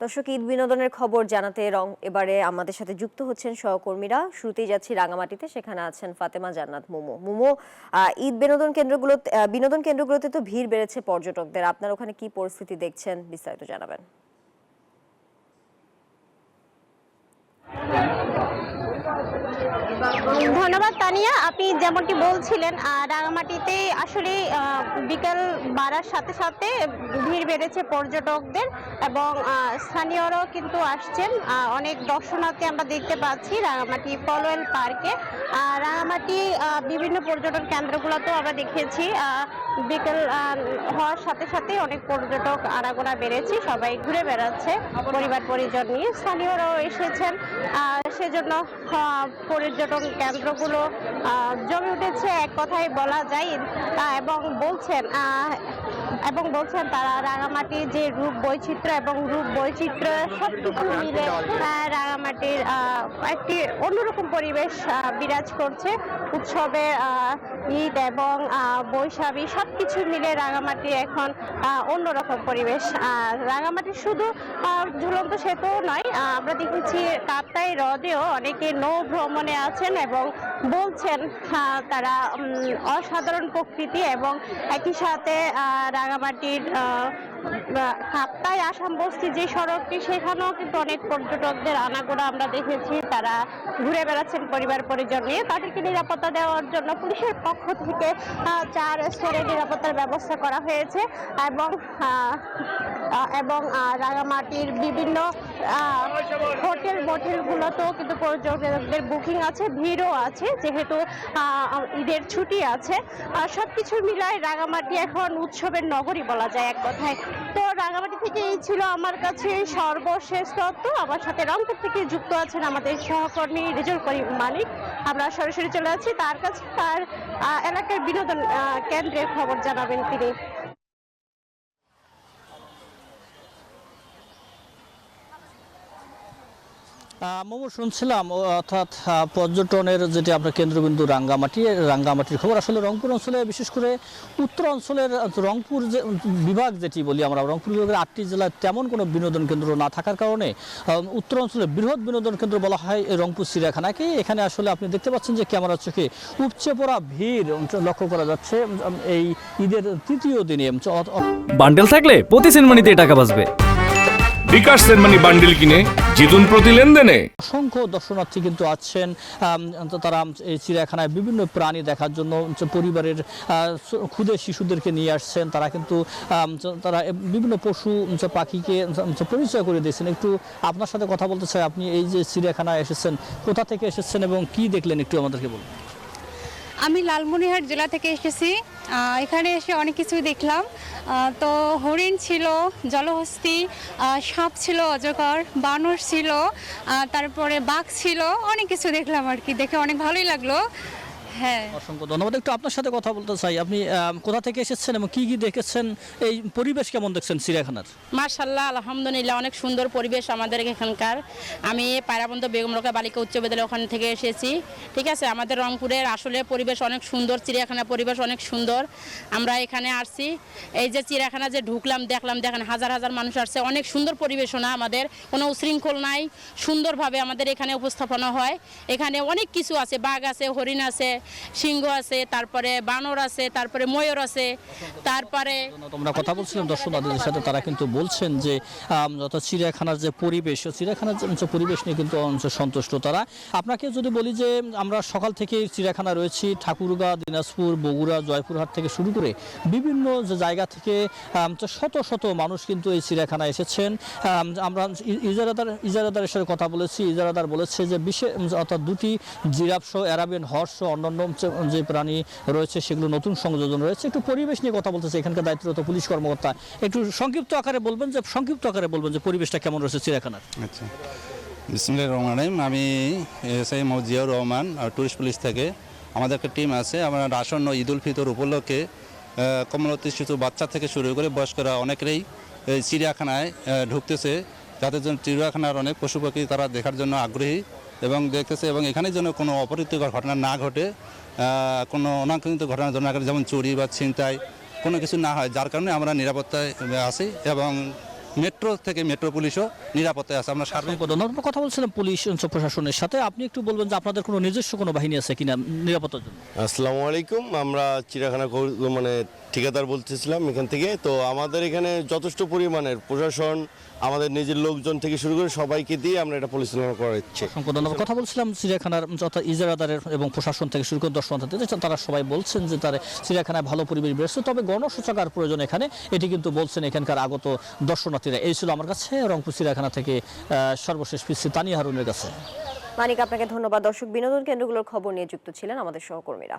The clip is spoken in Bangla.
দর্শক, ঈদ বিনোদনের খবর জানাতে এবারে আমাদের সাথে যুক্ত হচ্ছেন সহকর্মীরা। শুরুতেই যাচ্ছি রাঙামাটিতে, সেখানে আছেন ফাতেমা জান্নাত মুমু। মুমু, ঈদ বিনোদন কেন্দ্রগুলোতে তো ভিড় বেড়েছে পর্যটকদের, আপনার ওখানে কি পরিস্থিতি দেখছেন বিস্তারিত জানাবেন। ধন্যবাদ তানিয়া। আপনি যেমনটি বলছিলেন, রাঙামাটিতে আসলে বিকেল বাড়ার সাথে সাথে ভিড় বেড়েছে পর্যটকদের এবং স্থানীয়রাও কিন্তু আসছেন। অনেক দর্শনার্থী আমরা দেখতে পাচ্ছি রাঙামাটি পলওয়েল পার্কে। রাঙামাটি বিভিন্ন পর্যটন কেন্দ্রগুলোতেও আমরা দেখেছি বিকেল হওয়ার সাথে সাথে অনেক পর্যটক আনাগোনা বেড়েছে, সবাই ঘুরে বেড়াচ্ছে পরিবার পরিজন নিয়ে। স্থানীয়রাও এসেছেন, সেজন্য পর্যটন কেন্দ্রগুলো জমে উঠেছে এক কথায় বলা যায়। এবং বলছেন তারা রাঙামাটির যে রূপ বৈচিত্র্য এবং রূপ বৈচিত্র্য সবকিছু মিলে রাঙামাটির একটি অন্যরকম পরিবেশ বিরাজ করছে। উৎসবে ঈদ এবং বৈশাখী সবকিছু মিলে রাঙামাটি এখন অন্যরকম পরিবেশ। রাঙামাটি শুধু ঝুলন্ত সেতু নয়, আমরা দেখেছি কাপ্তাই হ্রদেও অনেকে নৌ ভ্রমণে আছেন এবং বলছেন তারা অসাধারণ প্রকৃতি এবং একই সাথে রাঙামাটির কাপ্তাই আসাম বস্তি যে সড়কটি, সেখানেও কিন্তু অনেক পর্যটকদের আনাগোনা আমরা দেখেছি। তারা ঘুরে বেড়াচ্ছেন পরিবার পরিজন নিয়ে। তাদেরকে নিরাপত্তা দেওয়ার জন্য পুলিশের পক্ষ থেকে 4 স্তরের নিরাপত্তার ব্যবস্থা করা হয়েছে এবং রাঙামাটির বিভিন্ন মোটেলগুলোতেও কিন্তু পর্যটকদের বুকিং আছে, ভিড়ও আছে, যেহেতু ঈদের ছুটি আছে। সবকিছু মিলায় রাঙামাটি এখন উৎসবের নগরী বলা যায় এক কথায়। তো রাঙামাটি থেকে এই ছিল আমার কাছে সর্বশেষ তথ্য। আমার সাথে রংপুর থেকে যুক্ত আছেন আমাদের সহকর্মী রেজুল করিম মানিক। আমরা সরাসরি চলে যাচ্ছি তার কাছে, তার এলাকার বিনোদন কেন্দ্রের খবর জানাবেন তিনি। মোমো, শুনছিলাম অর্থাৎ পর্যটনের যেটি আপনার কেন্দ্রবিন্দু রাঙ্গামাটির খবর। আসলে রংপুর অঞ্চলে, বিশেষ করে উত্তর অঞ্চলের রংপুর যে বিভাগ যেটি বলি আমরা, রংপুর বিভাগের 8টি জেলায় তেমন কোনো বিনোদন কেন্দ্র না থাকার কারণে উত্তর অঞ্চলের বৃহৎ বিনোদন কেন্দ্র বলা হয় রংপুর চিড়িয়াখানাকে। এখানে আসলে আপনি দেখতে পাচ্ছেন যে ক্যামেরার চোখে উপচে পড়া ভিড় লক্ষ্য করা যাচ্ছে এই ঈদের তৃতীয় দিনে। বান্ডেল থাকলে প্রতি সেনমানিতে টাকা বাঁচবে। বিকাশ সেনমানি বান্ডেল কিনে জিতুন প্রতি লেনদেনে। অসংখ্য দর্শনার্থী কিন্তু আছেন, তারা এই চিড়িয়াখানায় বিভিন্ন প্রাণী দেখার জন্য পরিবারের ক্ষুদে শিশুদেরকে নিয়ে আসছেন। তারা কিন্তু তারা বিভিন্ন পশু পাখিকে পরিচয় করে দিয়েছেন। একটু আপনার সাথে কথা বলতে চাই, আপনি এই যে চিড়িয়াখানায় এসেছেন, কোথা থেকে এসেছেন এবং কি দেখলেন একটু আমাদেরকে বলুন। আমি লালমনিরহাট জেলা থেকে এসেছি। এখানে এসে অনেক কিছুই দেখলাম। তো হরিণ ছিল, জলহস্তী, সাপ ছিল, অজগর, বানর ছিল, তারপরে বাঘ ছিল, অনেক কিছু দেখলাম আর কি। দেখে অনেক ভালোই লাগলো। হ্যাঁ, অসংখ্য ধন্যবাদ। একটু আপনার সাথে কথা বলতে চাই, আপনি কোথা থেকে এসেছেন এবং কি কি দেখেছেন, এই পরিবেশ কেমন দেখছেন চিড়িয়াখানার? মাশাআল্লাহ, আলহামদুলিল্লাহ, অনেক সুন্দর পরিবেশ আমাদের এখানকার। আমি পায়রাবন্ধ বেগম রোকেয়া বালিকা উচ্চ বিদ্যালয় ওখান থেকে এসেছি। ঠিক আছে, আমাদের রংপুরের আসলে পরিবেশ অনেক সুন্দর, চিড়িয়াখানার পরিবেশ অনেক সুন্দর। আমরা এখানে আসছি, এই যে চিড়িয়াখানা যে ঢুকলাম, দেখেন হাজার হাজার মানুষ আসছে। অনেক সুন্দর পরিবেশনা, আমাদের কোনো উশৃঙ্খল নাই, সুন্দরভাবে আমাদের এখানে উপস্থাপনা হয়। এখানে অনেক কিছু আছে, বাঘ আছে, হরিণ আছে, সিংহ আছে, তারপরে বানর আছে, তারপরে ময়ূর আছে, তারপরে আমরা কথা বলছিলাম দর্শকদের সাথে, তারা কিন্তু বলছেন যে চিড়িয়াখানার যে পরিবেশ, চিড়িয়াখানার যে পরিবেশ নিয়ে কিন্তু সন্তুষ্ট তারা। আপনাকে যদি বলি যে আমরা সকাল থেকে চিড়িয়াখানা রয়েছি, ঠাকুরগাঁ, দিনাজপুর, বগুড়া, জয়পুরহাট থেকে শুরু করে বিভিন্ন যে জায়গা থেকে শত শত মানুষ কিন্তু এই চিড়িয়াখানায় এসেছেন। আমরা ইজারাদারের সাথে কথা বলেছি, ইজারাদার বলেছে যে অর্থাৎ 2টি জিরাফ সহ অ্যারাবিয়ান হর্স সহ অন্যান্য যে প্রাণী রয়েছে সেগুলো নতুন সংযোজন রয়েছে। একটু পরিবেশ নিয়ে কথা বলতেছে এখানকার দায়িত্বরত পুলিশ কর্মকর্তা। একটু সংক্ষিপ্ত আকারে বলবেন যে পরিবেশটা কেমন রয়েছে চিড়িয়াখানার। আচ্ছা, বিসমিল্লাহির রহমানির রহিম। আমি SI Mohammad Ziaur Rahman, tourist police থেকে। আমাদের একটা টিম আছে। আমরা আসন্ন ঈদ উল ফিতর উপলক্ষে কমলতি শিশু বাচ্চা থেকে শুরু করে বয়স্করা অনেকেই এই চিড়িয়াখানায় ঢুকতেছে, যাদের জন্য চিড়িয়াখানার অনেক পশু পাখি তারা দেখার জন্য আগ্রহী এবং দেখতেছে, এবং এখানে যেন কোনো অপ্রীতিকর ঘটনা না ঘটে, কোনো অনাকাঙ্ক্ষিত ঘটনা না ঘটে, যেমন চুরি বা ছিনতাই কোনো কিছু না হয়, যার কারণে আমরা নিরাপত্তায় আছি এবং মেট্রো থেকে মেট্রো পুলিশও নিরাপত্তায় আছে। আমরা সার্বিক আমরা কথা বলছিলাম পুলিশ প্রশাসনের সাথে, আপনি একটু বলবেন যে আপনাদের কোনো নিজস্ব কোনো বাহিনী আছে কিনা নিরাপত্তার জন্য? আসসালামু আলাইকুম, আমরা চিড়িয়াখানা মানে ঠিকাদার বলতেছিলাম এখান থেকে। তো আমাদের এখানে যথেষ্ট পরিমাণের প্রশাসন, আমাদের নিজের লোকজন থেকে শুরু করে সবাইকে দিয়ে আমরা এটা পরিচালনা করার ইচ্ছে। অসংখ্য ধন্যবাদ। কথা বলছিলাম চিড়িয়াখানার যত ইজারাদারের এবং প্রশাসন থেকে শুরু করে দর্শনার্থী তারা সবাই বলছেন যে তারা চিড়িয়াখানায় ভালো পরিবেশ বেড়েছে, তবে গণশৌচাগার প্রয়োজন এখানে, এটি কিন্তু বলছেন এখানকার আগত দর্শনার্থীরা। এই ছিল আমার কাছে রংপুর চিড়িয়াখানা থেকে সর্বশেষ পিসি তানিয়া হারুনের কাছে। মানিক, আপনাকে ধন্যবাদ। দর্শক, বিনোদন কেন্দ্রগুলোর খবর নিয়ে যুক্ত ছিলেন আমাদের সহকর্মীরা।